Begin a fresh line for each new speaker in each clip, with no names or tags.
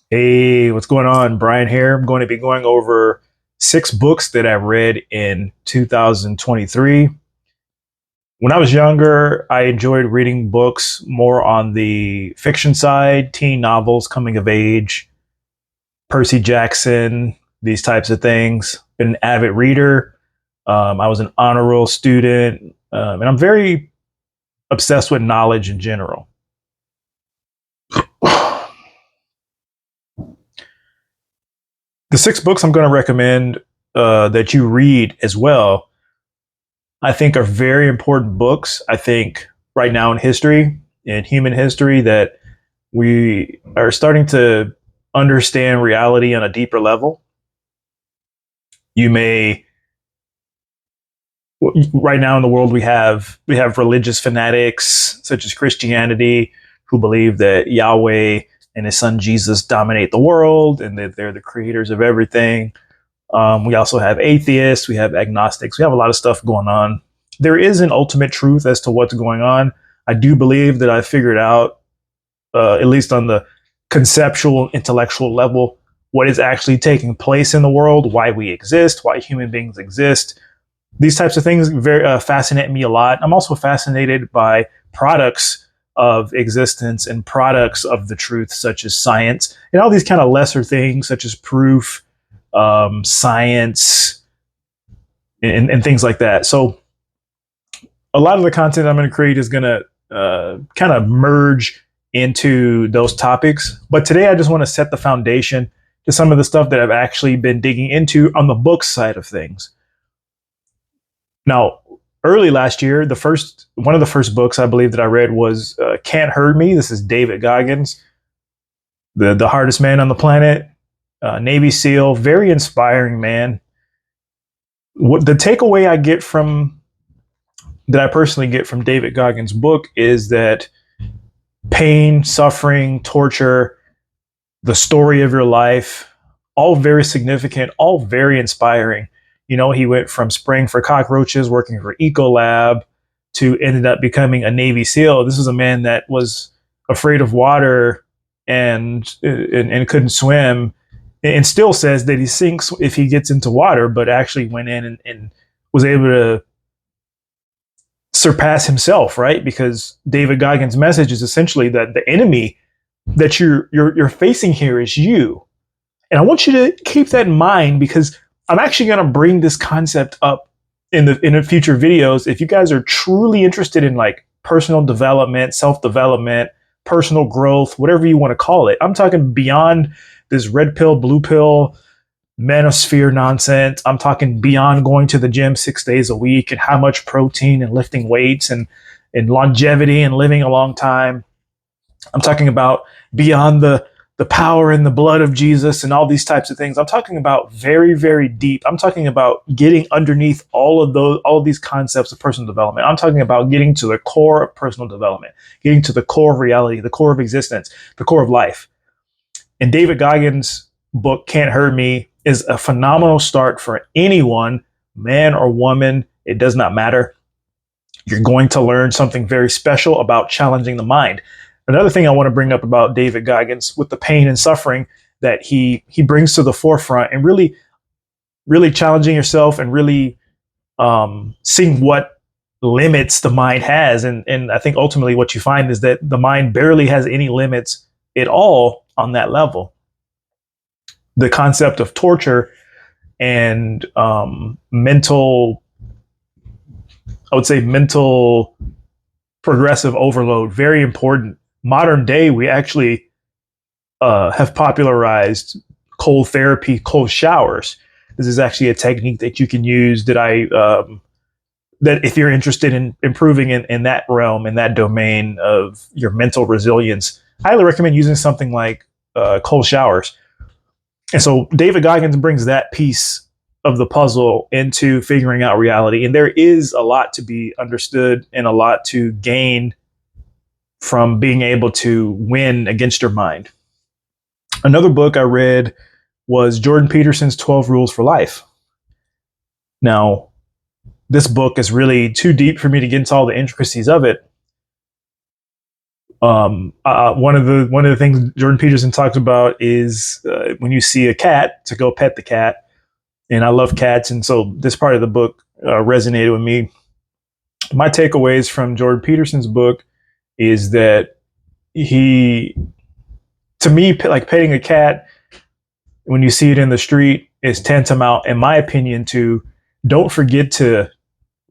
Hey, what's going on? Brian here. I'm going to be going over 6 books that I read in 2023. When I was younger, I enjoyed reading books more on the fiction side, teen novels, coming of age, Percy Jackson, these types of things. Been an avid reader. I was an honor roll student, and I'm very obsessed with knowledge in general. The 6 books I'm going to recommend that you read as well, I think are very important books. I think right now in history, in human history, that we are starting to understand reality on a deeper level. You may, right now in the world, we have religious fanatics such as Christianity who believe that Yahweh and his son Jesus dominate the world and that they're the creators of everything. We also have atheists, we have agnostics, we have a lot of stuff going on. There is an ultimate truth as to what's going on. I do believe that I figured out, at least on the conceptual, intellectual level, what is actually taking place in the world, why we exist, why human beings exist. These types of things very fascinate me a lot. I'm also fascinated by products of existence and products of the truth, such as science and all these kind of lesser things, such as proof, science, and things like that. So a lot of the content I'm going to create is going to kind of merge into those topics. But today I just want to set the foundation to some of the stuff that I've actually been digging into on the book side of things. Now, early last year, one of the first books I believe that I read was Can't Hurt Me. This is David Goggins, the hardest man on the planet, Navy SEAL, very inspiring man. What the takeaway that I personally get from David Goggins' book is that pain, suffering, torture, the story of your life, all very significant, all very inspiring. You know, he went from spraying for cockroaches, working for Ecolab, to ended up becoming a Navy SEAL. This is a man that was afraid of water and couldn't swim, and still says that he sinks if he gets into water, but actually went in and was able to surpass himself, right? Because David Goggins' message is essentially that the enemy that you're facing here is you. And I want you to keep that in mind, because I'm actually going to bring this concept up in the future videos. If you guys are truly interested in like personal development, self-development, personal growth, whatever you want to call it, I'm talking beyond this red pill, blue pill, manosphere nonsense. I'm talking beyond going to the gym 6 days a week and how much protein and lifting weights and longevity and living a long time. I'm talking about beyond the power and the blood of Jesus and all these types of things. I'm talking about very, very deep. I'm talking about getting underneath all of these concepts of personal development. I'm talking about getting to the core of personal development, getting to the core of reality, the core of existence, the core of life. And David Goggins' book, Can't Hurt Me, is a phenomenal start for anyone, man or woman. It does not matter. You're going to learn something very special about challenging the mind. Another thing I want to bring up about David Goggins, with the pain and suffering that he brings to the forefront, and really, really challenging yourself and really seeing what limits the mind has. And I think ultimately what you find is that the mind barely has any limits at all on that level. The concept of torture and mental progressive overload, very important. Modern day, we actually have popularized cold therapy, cold showers. This is actually a technique that you can use that if you're interested in improving in that realm, in that domain of your mental resilience, I highly recommend using something like cold showers. And so David Goggins brings that piece of the puzzle into figuring out reality. And there is a lot to be understood and a lot to gain from being able to win against your mind. Another book I read was Jordan Peterson's 12 Rules for Life. Now, this book is really too deep for me to get into all the intricacies of it, One of the things Jordan Peterson talks about is when you see a cat, to go pet the cat. And I love cats, and so this part of the book resonated with me. My takeaways from Jordan Peterson's book is that he, to me, like petting a cat when you see it in the street is tantamount, in my opinion, to don't forget to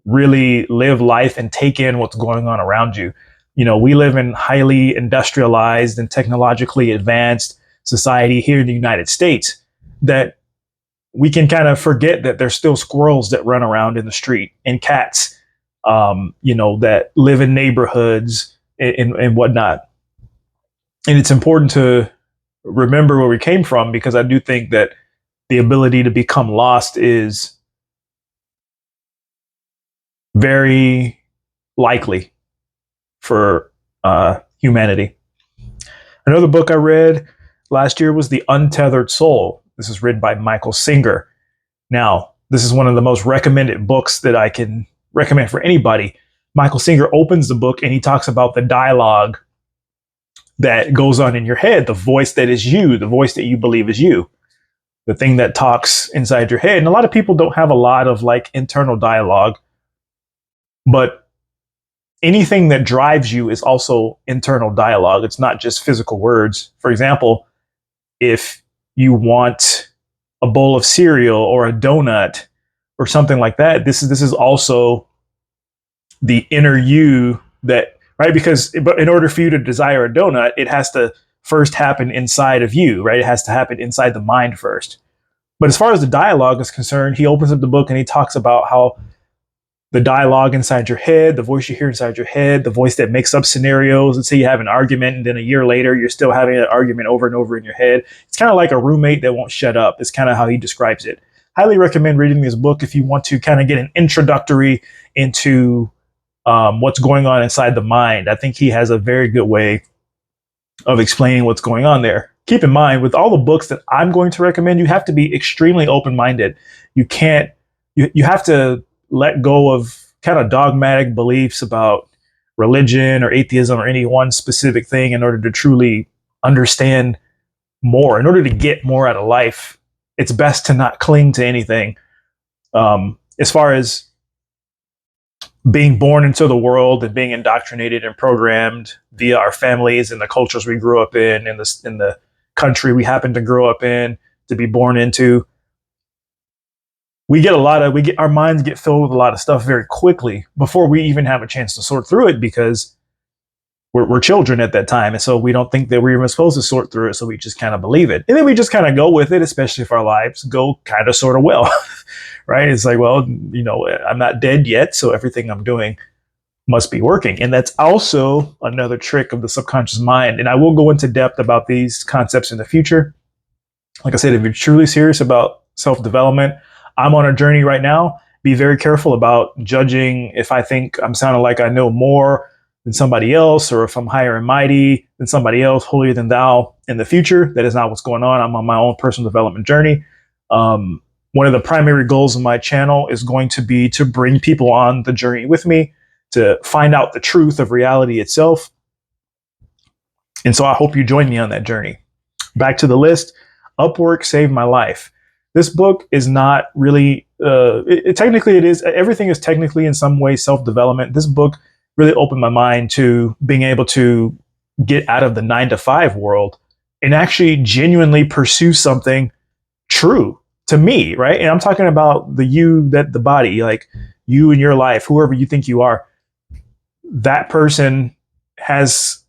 really live life and take in what's going on around you. You know, we live in highly industrialized and technologically advanced society here in the United States that we can kind of forget that there's still squirrels that run around in the street and cats, that live in neighborhoods and whatnot. And it's important to remember where we came from, because I do think that the ability to become lost is very likely for humanity. Another book I read last year was The Untethered Soul. This is written by Michael Singer. Now, this is one of the most recommended books that I can recommend for anybody. Michael Singer opens the book and he talks about the dialogue that goes on in your head, the voice that is you, the voice that you believe is you, the thing that talks inside your head. And a lot of people don't have a lot of like internal dialogue, but anything that drives you is also internal dialogue. It's not just physical words. For example, if you want a bowl of cereal or a donut or something like that, this is also the inner you that, right? Because but in order for you to desire a donut, it has to first happen inside of you, right? It has to happen inside the mind first. But as far as the dialogue is concerned, he opens up the book and he talks about how the dialogue inside your head, the voice you hear inside your head, the voice that makes up scenarios. Let's say you have an argument and then a year later, you're still having an argument over and over in your head. It's kind of like a roommate that won't shut up. It's kind of how he describes it. Highly recommend reading this book if you want to kind of get an introductory into what's going on inside the mind. I think he has a very good way of explaining what's going on there. Keep in mind, with all the books that I'm going to recommend, you have to be extremely open-minded. You have to let go of kind of dogmatic beliefs about religion or atheism or any one specific thing in order to truly understand more. In order to get more out of life, it's best to not cling to anything. As far as being born into the world and being indoctrinated and programmed via our families and the cultures we grew up in the country we happen to grow up in, to be born into, our minds get filled with a lot of stuff very quickly before we even have a chance to sort through it, because we're children at that time. And so we don't think that we're even supposed to sort through it. So we just kind of believe it. And then we just kind of go with it, especially if our lives go kind of sort of well, right? It's like, well, I'm not dead yet, so everything I'm doing must be working. And that's also another trick of the subconscious mind. And I will go into depth about these concepts in the future. Like I said, if you're truly serious about self-development, I'm on a journey right now. Be very careful about judging if I think I'm sounding like I know more than somebody else, or if I'm higher and mighty than somebody else, holier than thou in the future. That is not what's going on. I'm on my own personal development journey. One of the primary goals of my channel is going to be to bring people on the journey with me to find out the truth of reality itself. And so I hope you join me on that journey. Back to the list. Upwork saved my life. This book is not really, technically it is, everything is technically in some way self-development. This book really opened my mind to being able to get out of the 9-to-5 world and actually genuinely pursue something true to me, right? And I'm talking about the body, like you in your life, whoever you think you are, that person has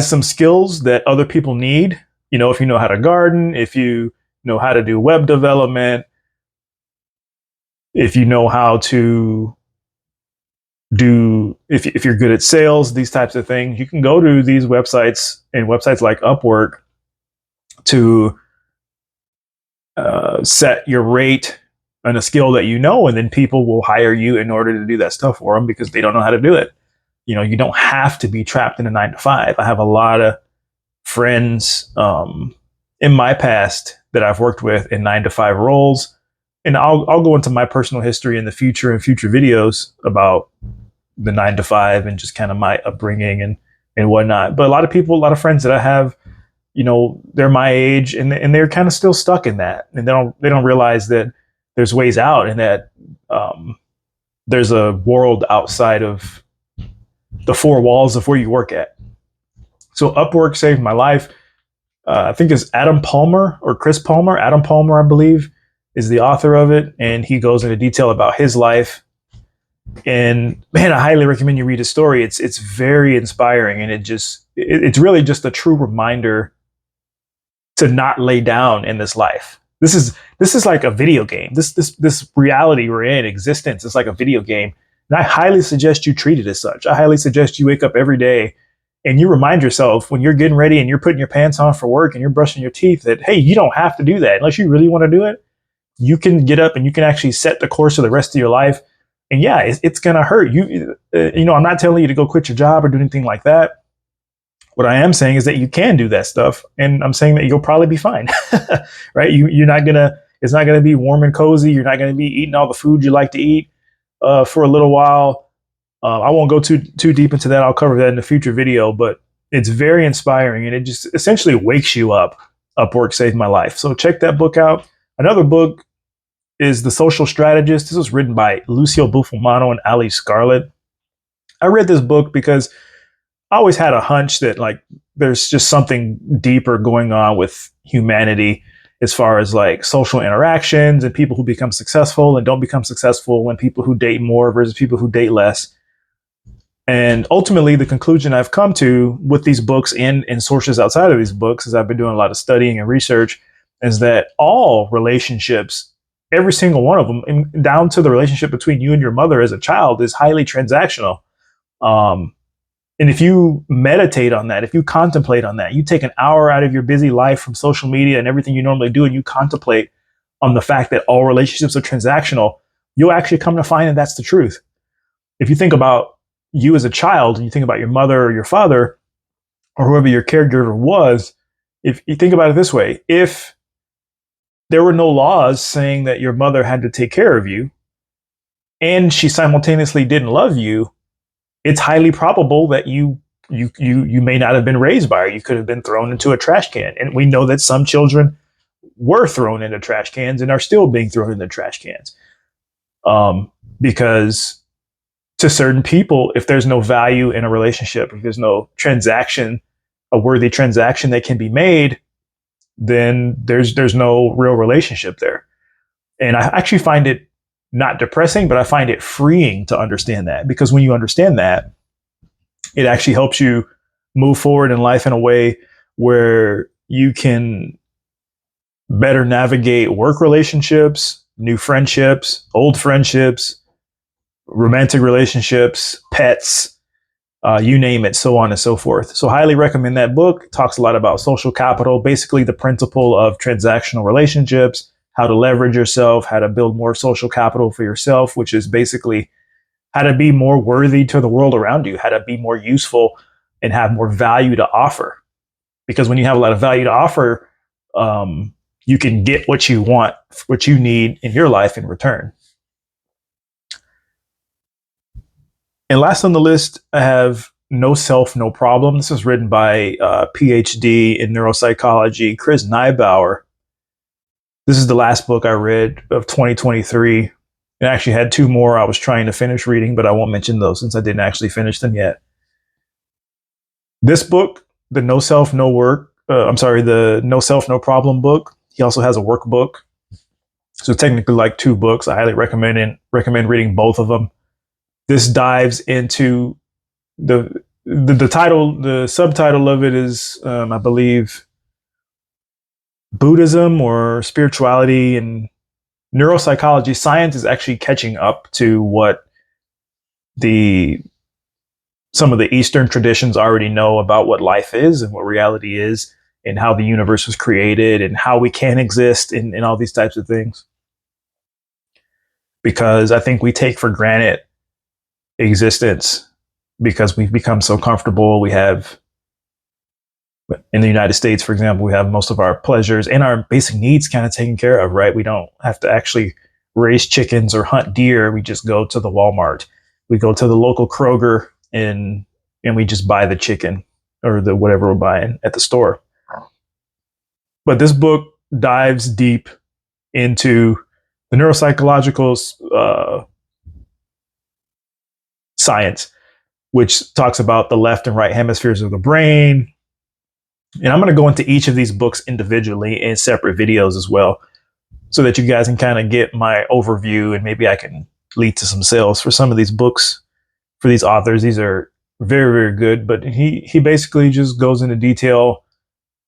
some skills that other people need. If you know how to garden, if you know how to do web development, if you know how to if you're good at sales, these types of things, you can go to these websites and websites like Upwork to set your rate on a skill that and then people will hire you in order to do that stuff for them because they don't know how to do it. You don't have to be trapped in a 9-to-5. I have a lot of friends in my past that I've worked with in 9-to-5 roles. And I'll go into my personal history in the future and future videos about the 9-to-5 and just kind of my upbringing and and whatnot. But a lot of people, a lot of friends that I have, they're my age, and they're kind of still stuck in that, and they don't realize that there's ways out, and that there's a world outside of the four walls of where you work at. So Upwork saved my life. I think it's Adam Palmer or Chris Palmer. Adam Palmer, I believe, is the author of it, and he goes into detail about his life. And man, I highly recommend you read his story. It's very inspiring, and it's really just a true reminder to not lay down in this life. This is like a video game. This reality we're in, existence, is like a video game. And I highly suggest you treat it as such. I highly suggest you wake up every day and you remind yourself when you're getting ready and you're putting your pants on for work and you're brushing your teeth that, hey, you don't have to do that unless you really want to do it. You can get up and you can actually set the course of the rest of your life. And yeah, it's going to hurt. I'm not telling you to go quit your job or do anything like that. What I am saying is that you can do that stuff. And I'm saying that you'll probably be fine, right? It's not going to be warm and cozy. You're not going to be eating all the food you like to eat for a little while. I won't go too deep into that. I'll cover that in a future video, but it's very inspiring, and it just essentially wakes you up. Upwork saved my life. So check that book out. Another book is The Social Strategist. This was written by Lucio Buffalmano and Ali Scarlett. I read this book because I always had a hunch that like there's just something deeper going on with humanity as far as like social interactions and people who become successful and don't become successful, and people who date more versus people who date less. And ultimately, the conclusion I've come to with these books and sources outside of these books, as I've been doing a lot of studying and research, is that all relationships, every single one of them, down to the relationship between you and your mother as a child, is highly transactional. And if you meditate on that, if you contemplate on that, you take an hour out of your busy life from social media and everything you normally do, and you contemplate on the fact that all relationships are transactional, you'll actually come to find that that's the truth. If you think about you as a child and you think about your mother or your father or whoever your caregiver was, if you think about it this way, if there were no laws saying that your mother had to take care of you and she simultaneously didn't love you, it's highly probable that you may not have been raised by her. You could have been thrown into a trash can. And we know that some children were thrown into trash cans and are still being thrown into trash cans. Because to certain people, if there's no value in a relationship, if there's no transaction, a worthy transaction that can be made, then there's no real relationship there. And I actually find it not depressing, but I find it freeing to understand that, because when you understand that, it actually helps you move forward in life in a way where you can better navigate work relationships, new friendships, old friendships, romantic relationships, pets, you name it, so on and so forth. So highly recommend that book. It talks a lot about social capital, basically the principle of transactional relationships, how to leverage yourself, how to build more social capital for yourself, which is basically how to be more worthy to the world around you, how to be more useful and have more value to offer. Because when you have a lot of value to offer, you can get what you want, what you need in your life in return. And last on the list, I have No Self, No Problem. This is written by PhD in neuropsychology, Chris Neibauer. This is the last book I read of 2023. I actually had two more I was trying to finish reading, but I won't mention those since I didn't actually finish them yet. This book, the No Self, No Problem book, he also has a workbook. So technically like two books. I highly recommend reading both of them. This dives into the title, the subtitle of it is, I believe, Buddhism or spirituality and neuropsychology. Science is actually catching up to what some of the Eastern traditions already know about what life is and what reality is and how the universe was created and how we can exist in all these types of things. Because I think we take for granted existence because we've become so comfortable. We have, in the United States, for example, we have most of our pleasures and our basic needs kind of taken care of, right? We don't have to actually raise chickens or hunt deer. We just go to the Walmart. We go to the local Kroger and and we just buy the chicken or the whatever we're buying at the store. But this book dives deep into the neuropsychological science, which talks about the left and right hemispheres of the brain. And I'm going to go into each of these books individually in separate videos as well, so that you guys can kind of get my overview, and maybe I can lead to some sales for some of these books for these authors. These are very, very good, but he basically just goes into detail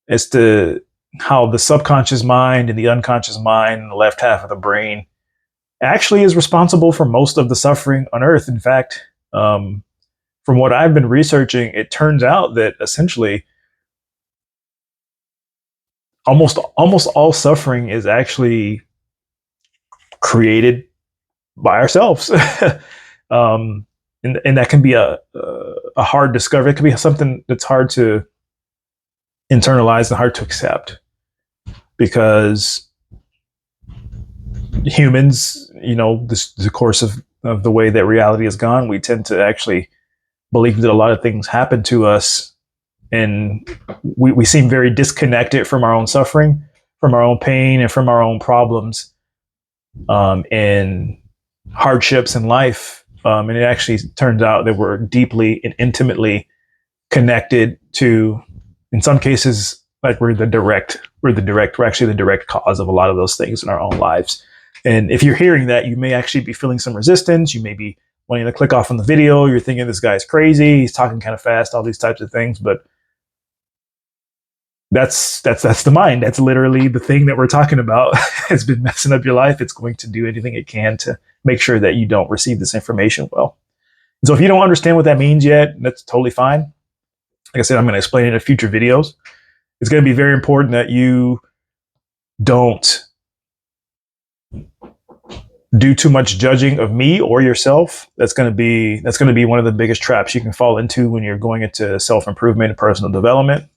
as to how the subconscious mind and the unconscious mind, the left half of the brain, actually is responsible for most of the suffering on Earth. In fact, from what I've been researching, it turns out that essentially almost all suffering is actually created by ourselves. And that can be a hard discovery. It can be something that's hard to internalize and hard to accept, because humans, the course of the way that reality has gone, we tend to actually believe that a lot of things happen to us, and we seem very disconnected from our own suffering, from our own pain, and from our own problems, and hardships in life. And it actually turns out that we're deeply and intimately connected to, in some cases, like we're actually the direct cause of a lot of those things in our own lives. And if you're hearing that, you may actually be feeling some resistance. You may be wanting to click off on the video. You're thinking this guy's crazy. He's talking kind of fast, all these types of things. But that's the mind. That's literally the thing that we're talking about. It's been messing up your life. It's going to do anything it can to make sure that you don't receive this information well. And so if you don't understand what that means yet, that's totally fine. Like I said, I'm going to explain it in future videos. It's going to be very important that you don't do too much judging of me or yourself. That's going to be one of the biggest traps you can fall into when you're going into self-improvement and personal development.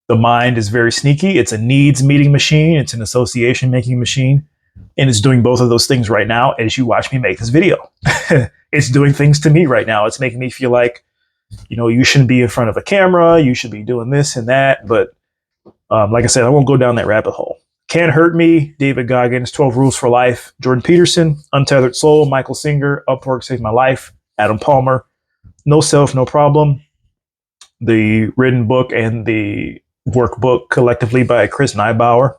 The mind is very sneaky. It's a needs meeting machine. It's an association making machine. And it's doing both of those things right now as you watch me make this video. It's doing things to me right now. It's making me feel like, you shouldn't be in front of a camera. You should be doing this and that. But like I said, I won't go down that rabbit hole. Can't Hurt Me, David Goggins, 12 Rules for Life, Jordan Peterson, Untethered Soul, Michael Singer, Upwork Saved My Life, Adam Palmer, No Self, No Problem, the written book and the workbook collectively by Chris Neibauer,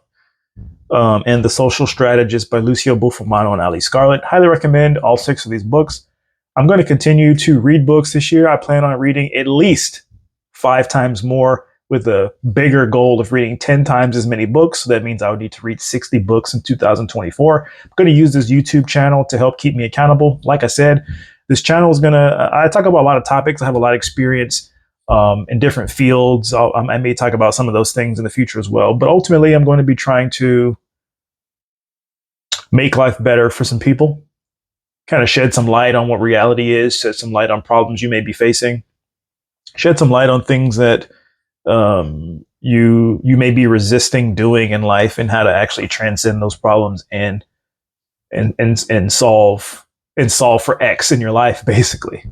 and The Social Strategist by Lucio Buffomano and Ali Scarlett. Highly recommend all 6 of these books. I'm going to continue to read books this year. I plan on reading at least 5 times more, with a bigger goal of reading 10 times as many books. So that means I would need to read 60 books in 2024. I'm going to use this YouTube channel to help keep me accountable. Like I said, this channel is I talk about a lot of topics. I have a lot of experience in different fields. I may talk about some of those things in the future as well. But ultimately, I'm going to be trying to make life better for some people, kind of shed some light on what reality is, shed some light on problems you may be facing, shed some light on things that you may be resisting doing in life, and how to actually transcend those problems and solve for X in your life, basically.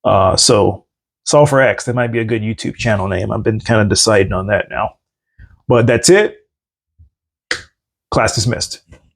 So Solve for X, that might be a good YouTube channel name. I've been kind of deciding on that now. But that's it. Class dismissed.